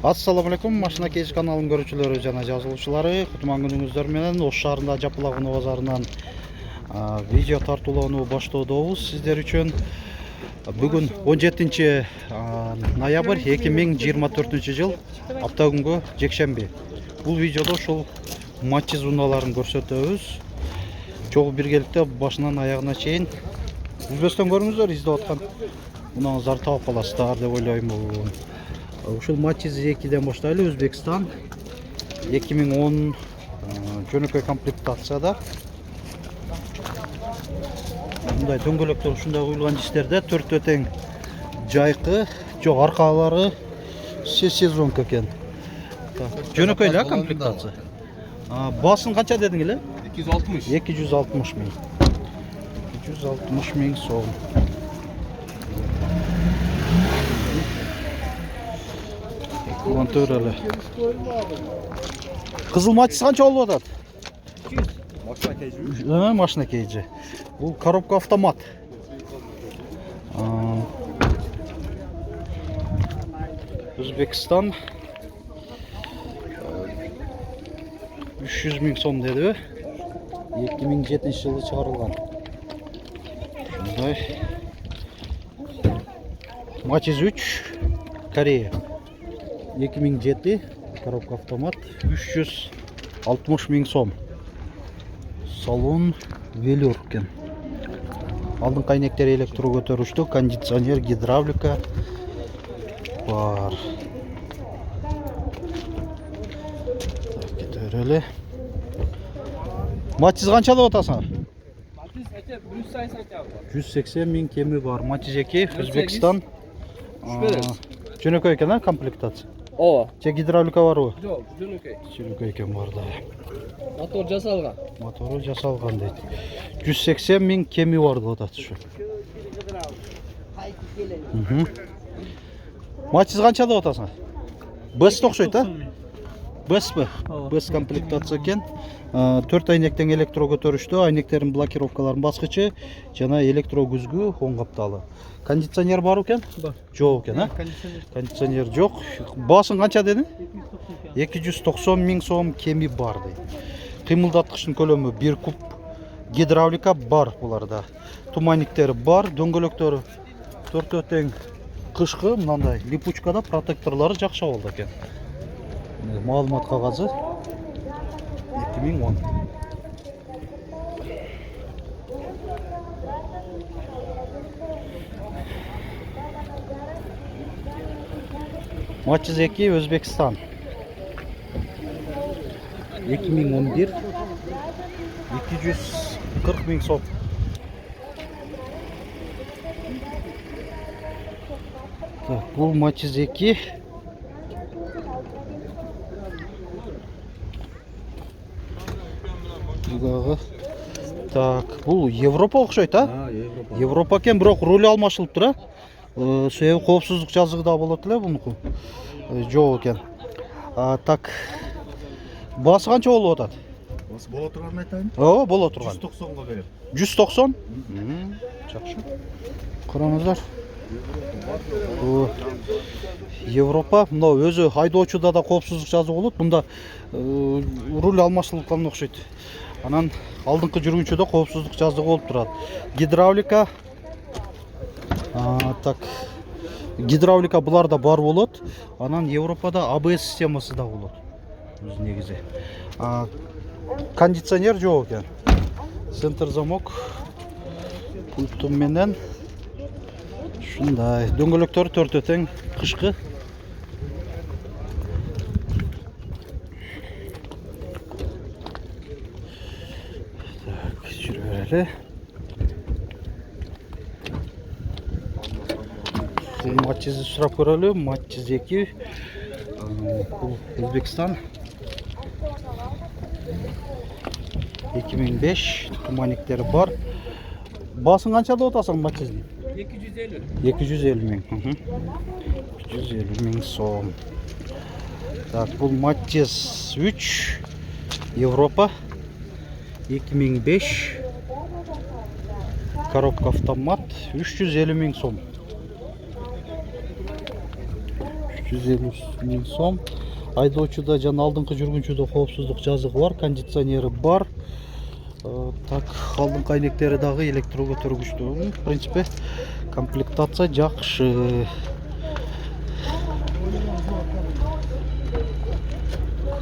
Assalamu alaikum, Машина Кейж каналының көрүүчүлөрү жана жазылуучулары. Кутман күнүңүздөр менен Ош шаарында Жапылагына базарынан видео тартуулоону баштоодобуз сиздер үчүн. Бүгүн 17 ноябрь 2024 жыл, апта күнгө жекшемби. Бул видеодо ушул матчиз унааларын көрсөтөбүз. Чогуу биргеликте башынан аягына чейин үзбөстөн көрүңүздөр, издеп аткан унааңыздарды таап каласыздар деп ойлойм. Ушул матчиз 2-ден баштайлы. Өзбекстан 2010 жөнөкөй комплектацияда. Мындай дөңгөлөктөр ушундай куюлган жиштерде 4 тең жайкы, жок аркалары сезонка экен. Жөнөкөй эле комплектация. Басын канча дедиң эле? 260. 260 миң. 260 миң сом. Эле. Кызыл матчиз канча болуп атат? 200. Машина кейжи. Машина кейжи. Бул коробка автомат. Өзбекстан 300 миң сом деди. 2007 жылы чыгарылган. Ушундай. Матчиз 3 Корея. 2007 коробка автомат 360 миң сом. Салон велюр экен. Алдыңкы айнектери электро көтөрүштү, кондиционер, гидравлика бар. Кетерели. Матчиз канча деп атасың? Матчиз 180 миң кеми бар. Матчиз 2 Өзбекстан. Жөнөкөй экен, комплектация. Ооба. Же гидравлика барбы? Жок, жөнөкөй. Жөнөкөй экен бар да. Мотор жасалган. Мотору жасалган дейт. 180 миң кеми бар деп атат ушу. Матчиз канча деп атасың? Бэс окшойт, Бэспи? Бэс комплектация экен. 4 айнектен электро көтөрүштү, айнектердин блокировкаларын баскычы жана электро күзгү оң капталы. Кондиционер бар экен? Бар. Жок экен, Кондиционер жок. Басын канча дедиң? 290 миң сом кеми бар дейт. Кыймылдаткычтын көлөмү 1 куб. Гидравлика бар буларда. Туманниктери бар, дөңгөлөктөрү 4 тең кышкы, мындай липучкада протекторлору жакшы болду экен. Маалымат кагазы 2010. Матчиз 2 Өзбекстан 2011 240 миң сом. Бул матчиз 2 Так, бул Европа окшойт, Европа. Европа экен, бирок руль алмашылып тур, Себеби коопсуздук жазыгы да болот эле бунуку. Жок экен. Так. Басы канча болуп атат? Басы боло турганын айтайын. Ооба, боло турган. 190 берем. 190? Жакшы. Караңыздар. Европа, мына өзү айдоочуда да коопсуздук жазыгы болот. Мында руль алмашылган окшойт. Анан алдыңкы жүргүнчүдө коопсуздук жазыгы болуп турат. Гидравлика. Так. Гидравлика буларда бар болот. Анан Европада ABS системасы да болот. Өз негизи. Кондиционер жок экен. Центр замок пульту менен ушундай. Дөңгөлөктөр 4 тең кышкы. Так, жүрө берели. Матчизди сурап көрөлү. Матчиз 2 бул Өзбекстан 2005 туманниктери бар. Басын канча деп атасың матчиздин? 250. 250 миң. 250 миң сом. Так, бул матчиз 3 Европа 2005 коробка автомат 350 миң сом. 150 ming сом. Айдоочуда жана алдыңкы жүргүнчүдө коопсуздук жазыгы бар, кондиционери бар. Так, алдыңкы айнектери дагы электро көтөргүчтүү. В принципе, комплектация жакшы.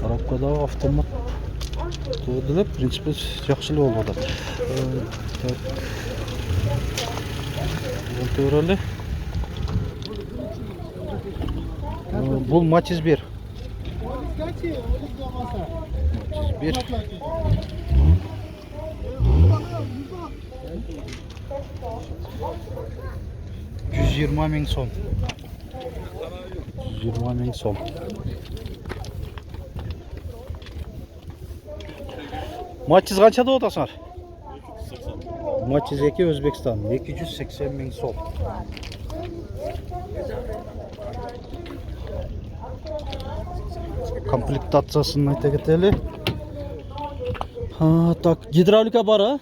Коробка дагы автомат. В принципе, жакшы эле болуп атат. Так. Көрөлү. Бул Matiz 1. Matiz 1. 120 ming сом. 120 ming сом. Matiz канча деп атасыңар? Matiz 2 Өзбекстан 280 ming сом. Комплектациясын айта кетели. Так, гидравлика бар, а?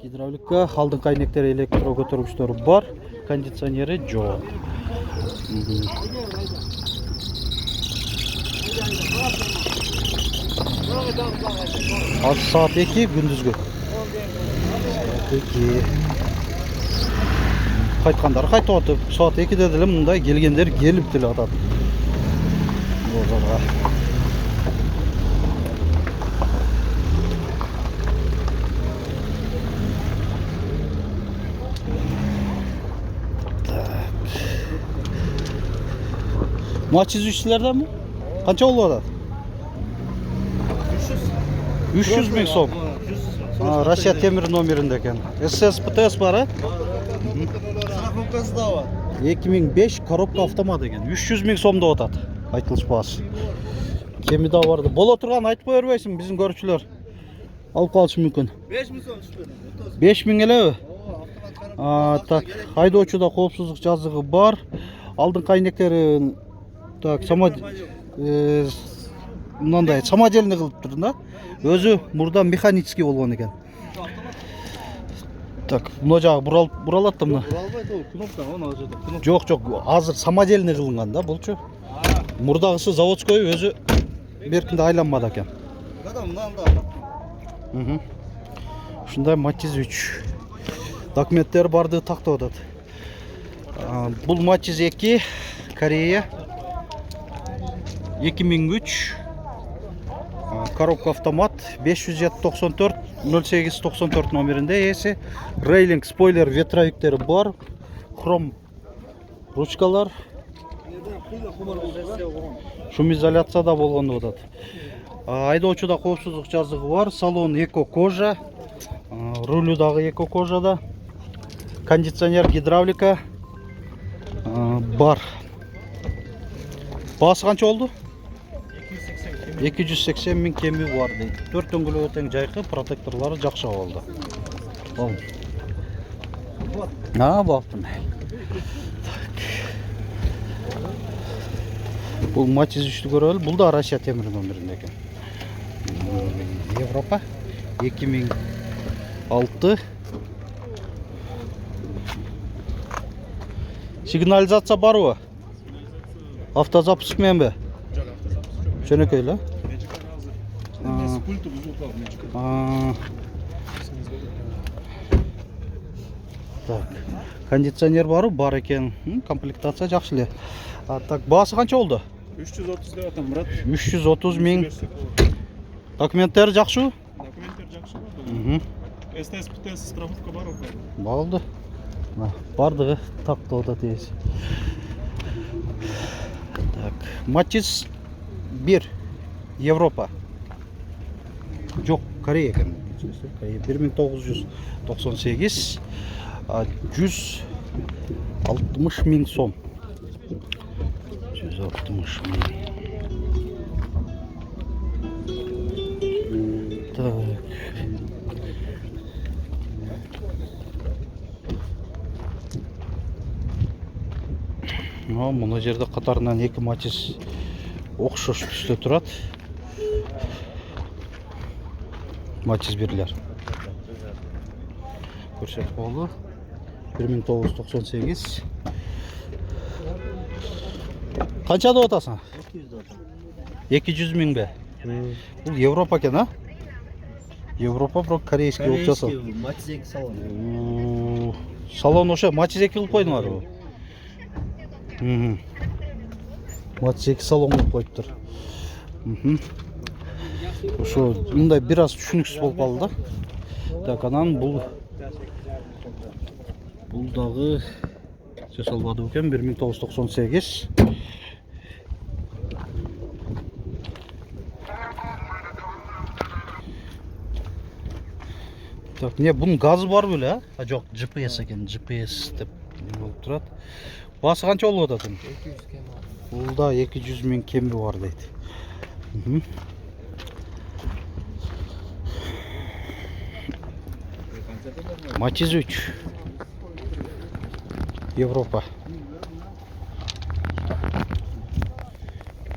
Гидравлика, алдыңкы айнектери электро көтөргүчтөрү бар, кондиционери жок. Saat 2 gündüzgü. Saat 2. Qaytqanдар qaytып атып, saat 2-де деле мындай келгендер келип деле атат. Бозорга. Matiz 3'lerden mi? Kança oldu adam? 300 ming сом. Rusya temir номерindeki. SS PTS var ha? Страховкасы да бар. 2005 коробка автомат екен. 300 ming сом деп атат. Айтылышпас. Кеми да барды. Бола турган айтып кое бербейсиң биздин көрүүчүлөр. Алып калышы мүмкүн. 5000 сом түшпөдү. 5000 элеби? Так, айдоочуда коопсуздук жазыгы бар. Алдыңкы айнектери так, мындай самодельный кылып тур да. Өзү мурда механический болгон экен. Так, мына жагы буралат да мына. Буралбайт ол, кнопка оны ажырда. Жок, азыр самодельный кылынган да булчу. Мурдагысы заводской өзү беркинде айланмады экен. Када мынанда. Ушундай Matiz 3. Документтери барды тактап атат. Бул Matiz 2 Корея 2003. Коробка автомат 594 0894 номеринде ээси. Рейлинг, спойлер, ветровиктери бар. Хром ручкалар. Шум изоляцияда болгон деп атат. Айдоочуда коопсуздук жазыгы бар. Салон эко кожа. Рулю дагы эко кожада. Кондиционер, гидравлика бар. Баасы канча болду? 280 ming кеми бар дейт. 4 дөңгөлөгү тең жайкы, протекторлору жакшы болду. Баптым. Бул Matiz 3'tü көрөлү. Бул да Rusya темир номеринде экен. Европа 2006. Сигнализация барбы? Автозапуск мененби? Жөнөкөй эле. Так, кондиционер бар экен. Комплектация жакшы эле. Так, баасы канча болду? 330 деп атам, Мурат. 330 ming. Документтери жакшыбы? Документтер жакшы бар. СТС, ПТС, страховка бар. Болду. Бардыгы тактап атат ээси. Так, Matiz 1 Европа. Жок, Корея экен. 1998. 160 ming сом. 160 ming. Так. Мына жерде катарынан 2 Matiz окшош түстө турат. Matiz 1'ler. Көрсөтүп болду. 1998. Қанша деп атасың? 200 доллар. 200 миң бе? Бұл Европа екен, а? Европа бірақ корейский болып жасал. Матизек салон. Салон оша матизек қылып қойдыңар ғой. Матизек салон қылып қойып тұр. Ошо мындай бир аз түшүнүксүз болуп калды да. Так, анан бул дагы жасалбады экен 1998. Так, не бунун газы бар беле, а? Жок, GPS экен, GPS деп болуп турат. Басы канча болуп атат? 200 кем бар. Бул да 200 миң кеми бар дейт. Matiz 3 Европа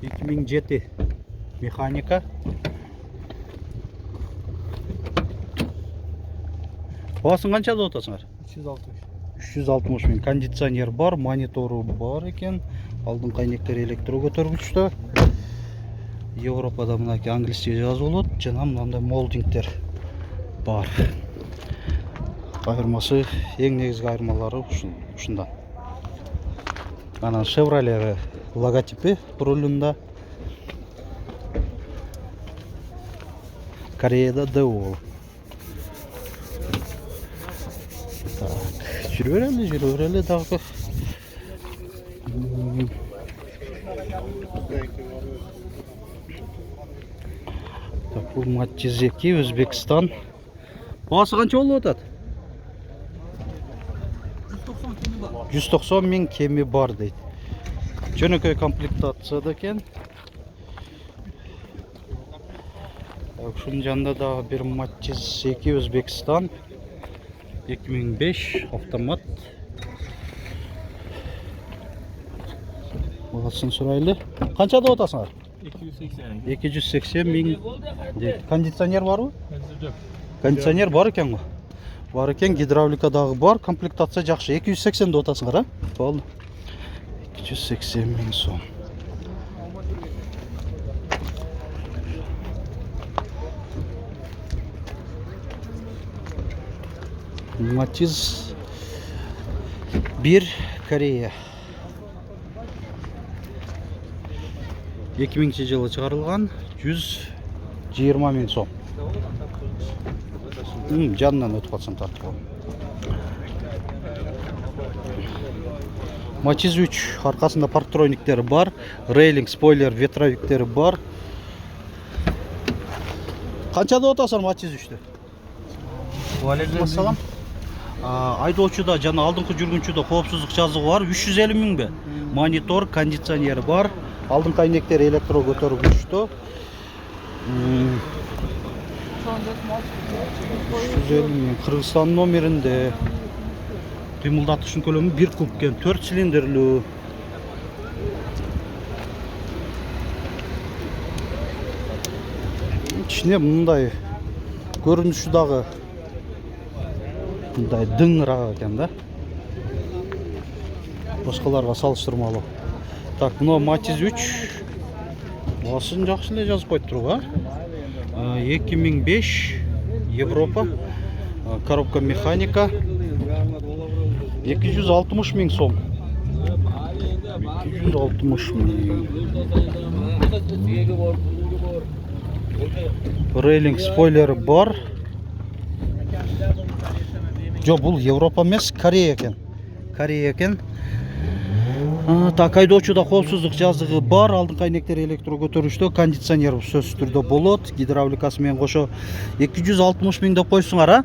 2007 механика. Басын қанша деп отасыңар? 360 миң. Кондиционер бар, монитору бар екен. Алдын қайнектер электро көтөргүчтө. Европада мынаки англисче жазылып, жана мындай молдингтер бар. Айырмасы, ең негизги айырмалары ушунда. Анан Chevrolet логотипи рулунда. Кореяда ДО. Так, жүрө берели дагы. Так, бул Matiz 2 Өзбекстан. Басы канча болуп атат? 190 миң кеми бар дейт. Жөнөкөй комплектацияда экен. Ушунун жанында дагы бир Matiz 2 Өзбекстан 2005 автомат. Басын сурайлы. Канча деп атасыңар? 280 миң дейт. Кондиционер барбы? Кондиционер бар экен го. Бар екен, гидравлика дагы бар, комплектация жакшы. 280 деп атасыңар, а? Болду. 280 миң сом. Matiz 1 Корея. 2000 жылы чыгарылган, 120 миң сом. Жанынан өтіп қалсам тартып ал. Matiz 3 арқасында парктрониктері бар, рейлинг, спойлер, ветровиктері бар. Қанша деп отасың Matiz 3-ті? Ассалам. Айдоочуда жана алдыңкы жүргүнчүдө коопсуздук жазыгы бар, 350 миң бе? Монитор, кондиционер бар, алдыңкы айнектер электро көтөргүчтө. 350 миң. Кыргызстан номеринде. Кыймылдатышын көлөмү 1 куб экен, 4 цилиндрлүү. Ичине мындай көрүнүшү дагы мындай дыңыраак экен да. Башкаларга салыштырмалуу. Так, мына Matiz 3. Басын жакшы эле жазып коюп турган. 2005 Европа. Коробка механика. 260 миң сом. 260 миң. Рейлинг, спойлері бар. Жо, бұл Европа емес, Корея екен. Корея екен. Так, айдоочуда коопсуздук жазыгы бар, алдыңкы айнектер электро көтөрүштө, кондиционер сөзсүз түрдө болот, гидравликасы менен кошо 260 миң деп койсуңар, а?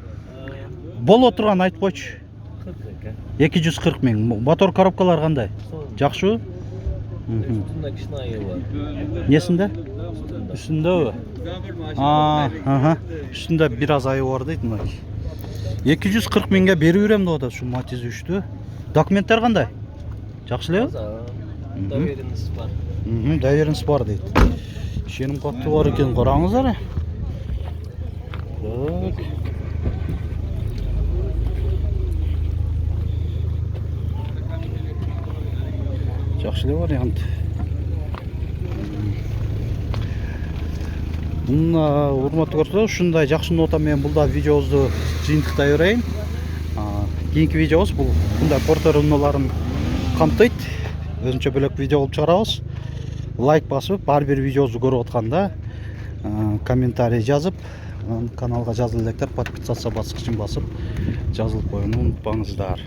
Боло турган айтып койчу. 240 миң. Мотор коробкалар кандай? Жакшыбы? Üstünde kışnayı var. Несинде? Үстүндө? Үстүндө бир аз айы бар дейт мына. 240 миңге берип берем деп атат ушу Matiz 3-тү. Документтер кандай? Жакшы эле? Доверенность бар. Доверенность бар дейт. Ишеним катты бар экен, караңыздар. Так. Жакшы эле вариант. Урматтуу көрсөтүү ушундай жакшы нота менен бул да видеобузду жыйынтыктай берейин. Кийинки видеобуз бул мындай портерунууларын камтыйт. Өзүнчө бөлөк видео кылып чыгарабыз. Лайк басып, ар бир видеобузду көрүп атканда комментарий жазып, каналга жазыл электер подписаться баскычын басып жазылып коюуну унутпаңыздар.